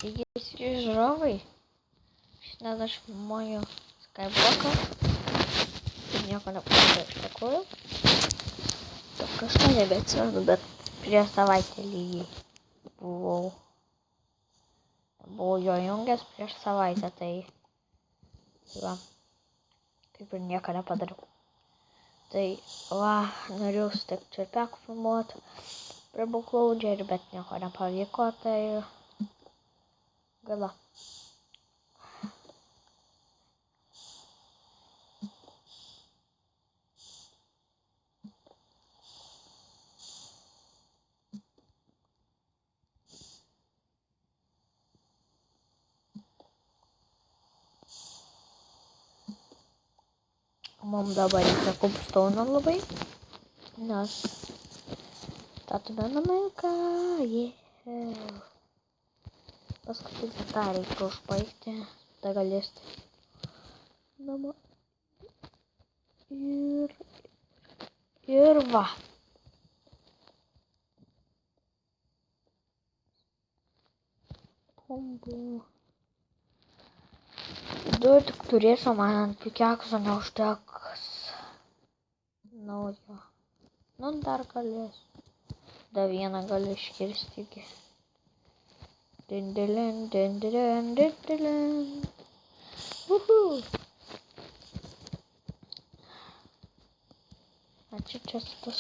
Jeśli žiūrovai šiandien aš filmuoju Skybloką, ir nieko nepasakiau iš tikrųjų. Kažką nebeatsimenu, bet prieš savaitę lygiai buvau jo jungęs prieš savaitę, tai va, kaip ir nieko nepadariau. Tai va, norėjau su taip čerpiaku filmuoti prie Buklaudžerį, bet nieko nepavyko, tai gaila. Mums dabar reikia kubstauno labai, nes statome namelką, paskutinį tą reikia užbaigti, tada galėsite namą. Ir va. Du tik turėsiu, man pikekso neužteks naujo. Nu, dar galėsiu. Dar vieną galiu iškirsti iki. Dindelin. Uhu. Ačiū čia tas.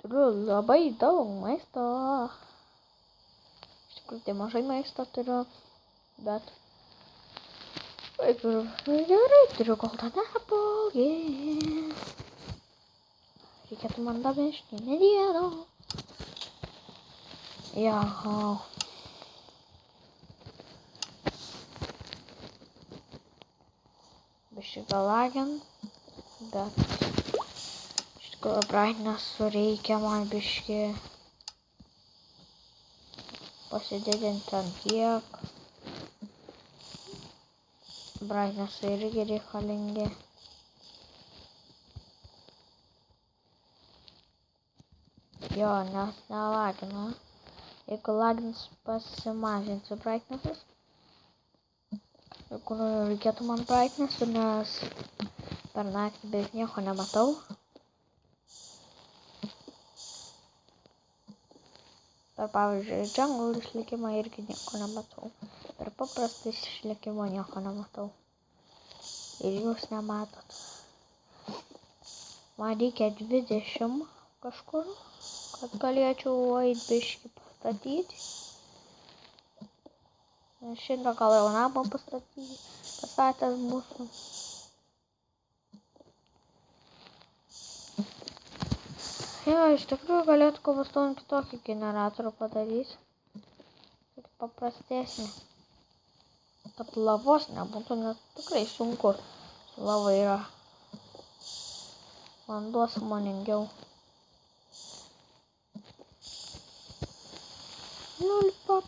Turiu labai daug maisto. Iš tikrųjų, tai mažai maisto turiu, bet kaip ir gerai, turiu golden apple, Reikėtų man davežti medienų. Jaha. Biškai gal lagint, bet iš tikrųjų brightness'ų reikia man biškai pasididinti ant tiek. Brightness'ai irgi reikalingi. Jo, nes nelagina. Jeigu lagins, pasimažinsiu brightness'us. Jeigu reikėtų man brightness'ų, nes per naktį beveik nieko nematau. Per pavyzdžiui, jungle išlikimą irgi nieko nematau. Per paprastą išlikimą nieko nematau. Ir jūs nematot. Man reikia 20 kažkur, kad galėčiau eit biškį pastatyti. Šiandien gal jau namą pastatęs mūsų. Jo, iš tikrųjų galėtų cobblestone kitokį generatorių padaryti. Tokį paprastesnį. Kad lavos nebūtų, nes tikrai sunku. Lava yra. Vanduo sąmoningiau. Lollipop.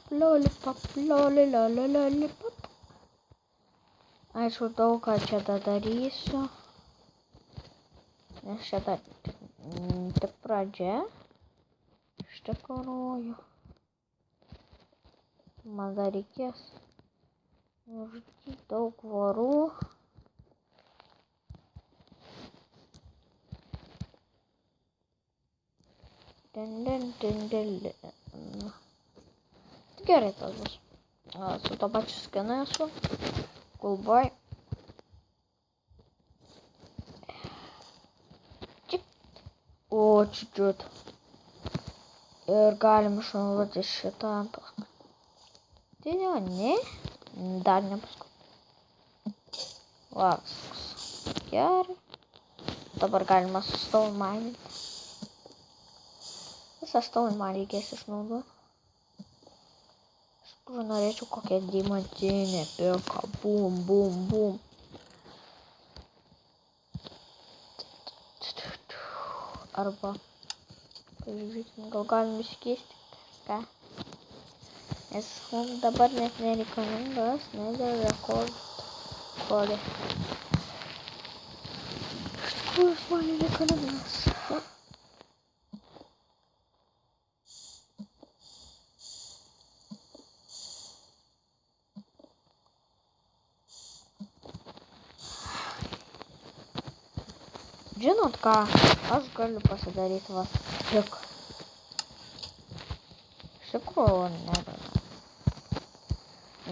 Aišku, daug ką čia darysiu. Nes čia dar tik pradžia. Iš tikrųjų. Man dar reikės nužudyti daug vorų. Gerai tas bus. Su to pačiu skinu esu. Cool boy. O, čiut. Ir galim išnaudoti šitą paskutinio, ne? Dar ne paskutinio. Va, gerai. Dabar galima su stone mining. Visą stone man reikės išnaudoti. Norėčiau kokią diamantinę pilką. Bum. Arba, pažiūrėkime, gal galim iškeisti kažką. Nes mums dabar net nereikalingas nether rekordai. Iš tikrųjų, man nereikalingas. Žinot ką, aš galiu pasidaryti va tik. Iš tikrųjų, nėra.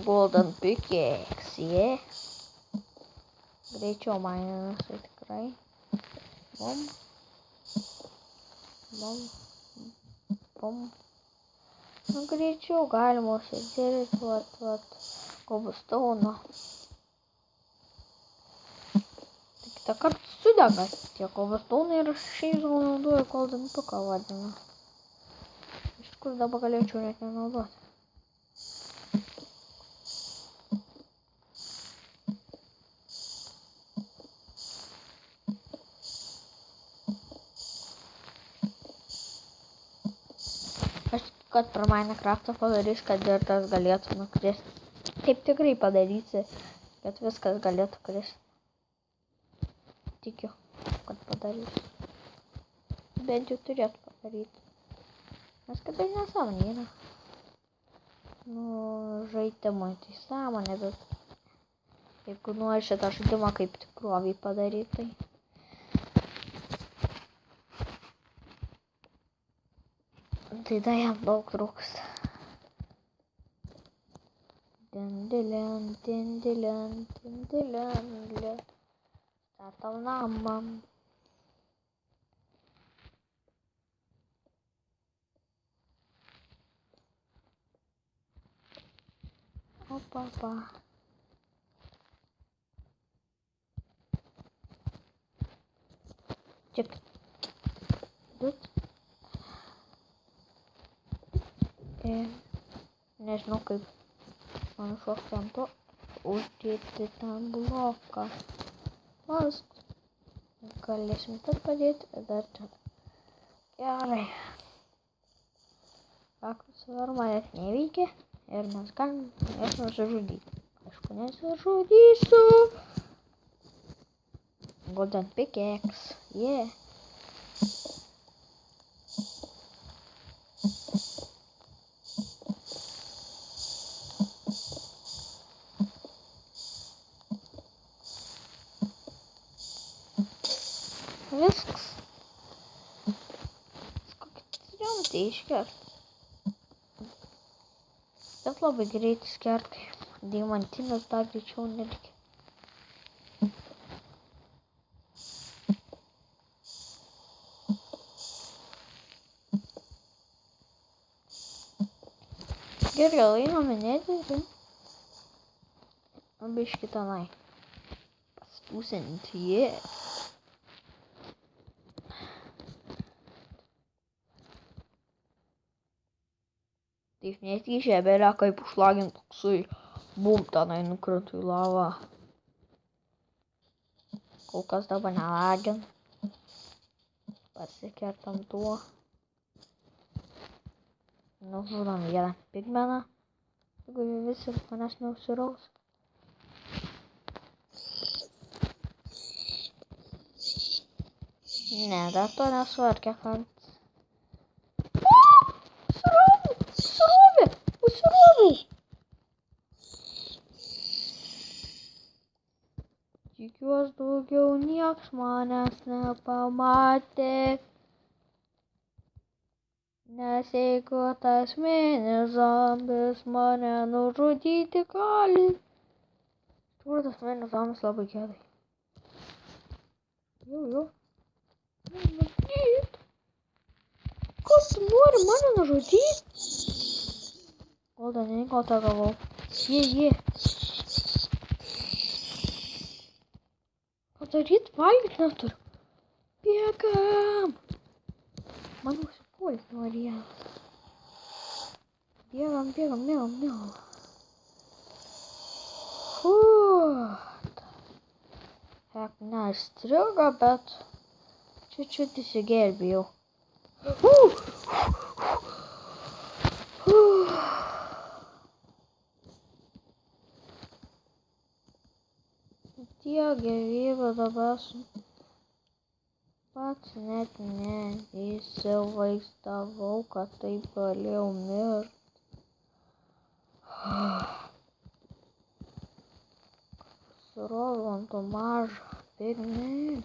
Golden pickaxe, yeah. Greičiau maininasi tikrai. Bum. Bum. Bum. Nu, greičiau galima užsidirbti, vat, koblstauno. Tai kitą kartą sudega tie koblstaunai ir šiais naudoju golden piką vadinu. Iš tikrųjų dabar galėčiau net nenaudoti. Aš tikiu, kad per Minecraftą padarys, kad ir tas galėtų nukristi. Taip tikrai padarysi, kad viskas galėtų kristi. Tikiu, kad padarys. Bent jau turėtų padaryti. Nes kitaip nesąmonė yra. Nu, žaidimai tai sąmonė, bet jeigu nori šitą žaidimą kaip tikrovį padaryti, tai... Tai dar jam daug trūksta. Dindilian, dindilian, dindilian, statom namą. Opa. Ček. Dut. Nežinau kaip man šokti ant to, uždėti ten bloką. Mas galėsim tad padėti dar čia. Gerai. Faktas var manęs neveikia ir mes galim jas nusižudyti. Aišku, nesižudysiu. Golden pickaxe, yeah. Viskas. Kokį tai iškert. Bet labai greit iškert, kai deimantinas dar greičiau nereikia. Gerai, einame nedėti. Biškį tenai. Pasipūsinti, yeah. Taip netyčia belia kaip užlagint toksai, bum, tenai nukrintu į lavą. Kol kas dabar nelagint. Pasikertam tuo. Nužudom vieną pigmeną, jeigu visi manęs neužsiraus. Ne, dar to nesvarkė, kad... Užsiroviau! Tikiuosi daugiau nieks manęs nepamatė. Nes jeigu tas mini zombis mane nužudyti gali. Turbūt tas mini zombis labai gerai. Jau. Nužudyt. Kas tu nori mane nužudyti? Golden tą gavau. Jie. Padaryt valgyt neturiu. Bėgam. Man užsipuolti norėjo. Bėgam. Hek, nestrigo, bet čiut įsigelbėjau. Tiek gyvybių dabar pats net neįsivaizdavau, kad taip galėjau mirti. Surovau ant to mažą pigmenį.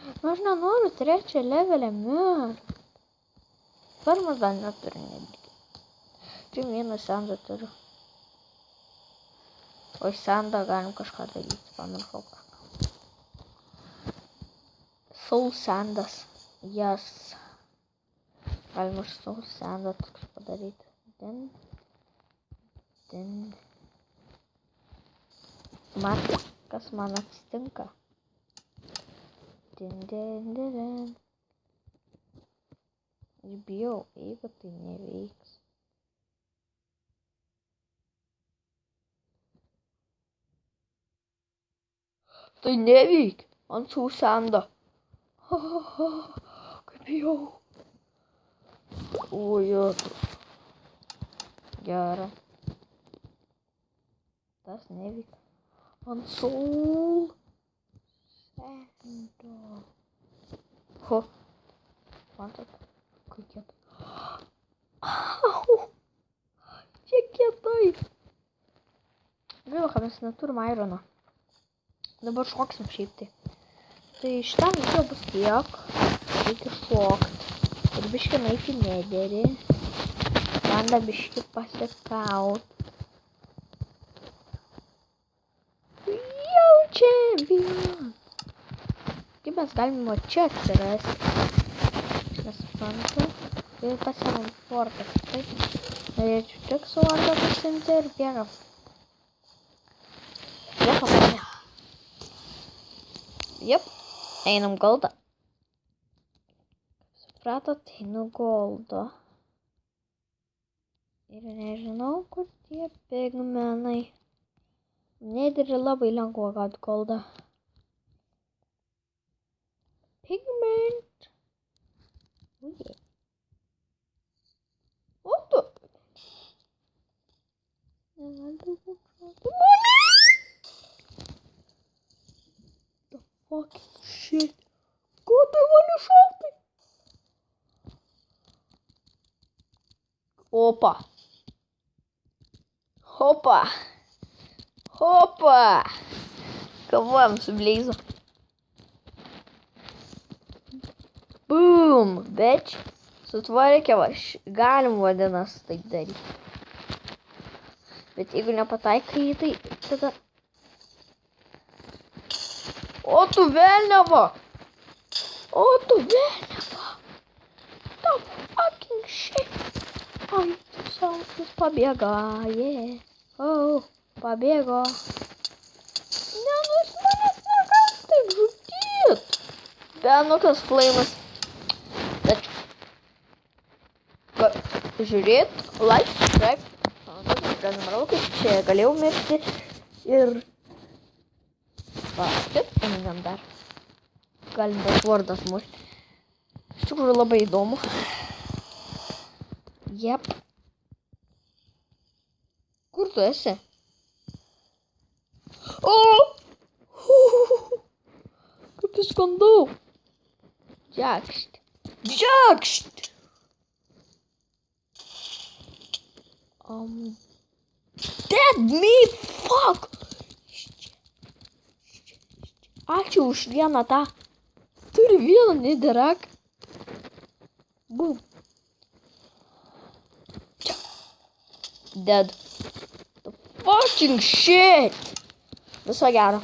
Nu, aš nenoriu trečią levelę mirti. Fermas dar neturiu netgi. Čia vieną sendą turiu. O iš sendą galim kažką daryti, pamiršau ką. Soul sandas. Yes. Galima iš soul sandą toks padaryti. Matai, kas man atsitinka? Aš bijau, jeigu tai neveiks. Tai neveikia. Ant sausendo. Kaip bijau. Ojoj. Gerai. Tas neveikia. Ant sausendo. Ho. Matot, kaip kietai. Čia kietai. Gaila, kad mes neturim irono. Dabar šoksim šiaip tai. Tai šitam video bus tiek. Reikia šokt. Ir biškį nueiti į nederį. Vanda biškį pasikaut. Jau čempion. Kaip mes galime čia atsirasti. Nesuprantu. Ir pasiemam fortą. Taip. Norėčiau tik su vardą pasimti ir bėgam. Bėgam. Jep. Einam goldą. Supratot, einu goldo. Ir nežinau, kur tie pigmenai. Nederį labai lengva gauti goldą. Pigment. Uje. O tu. The fucking shit. Ko tai mane šaltai? Opa. Opa. Opa. Kovojam su Bleizu. Boom, bitch. Sutvarkė, galim vadinas taip daryti. Bet jeigu nepataikai į tai, tada... O tu velniava! O tu velniava! The fucking shit! Ai, tu sausis pabėga, yeah. Oh, pabėgo. Ne, nu jis manęs negali taip žudyt. Benukas flamas. Žiūrėt, like, subscribe. Prenumeravau, kaip čia galėjau mirti. Ir... Va, taip, einam dar. Galim tas vardas mušti. Iš tikrųjų labai įdomu. Jep. Kur tu esi? O! Kaip įskandau. Džekšt. Džekšt! Dead meat, fuck! Ačiū už vieną tą. Turi vieną nedirak. Boom. Dead. The fucking shit. Viso gero.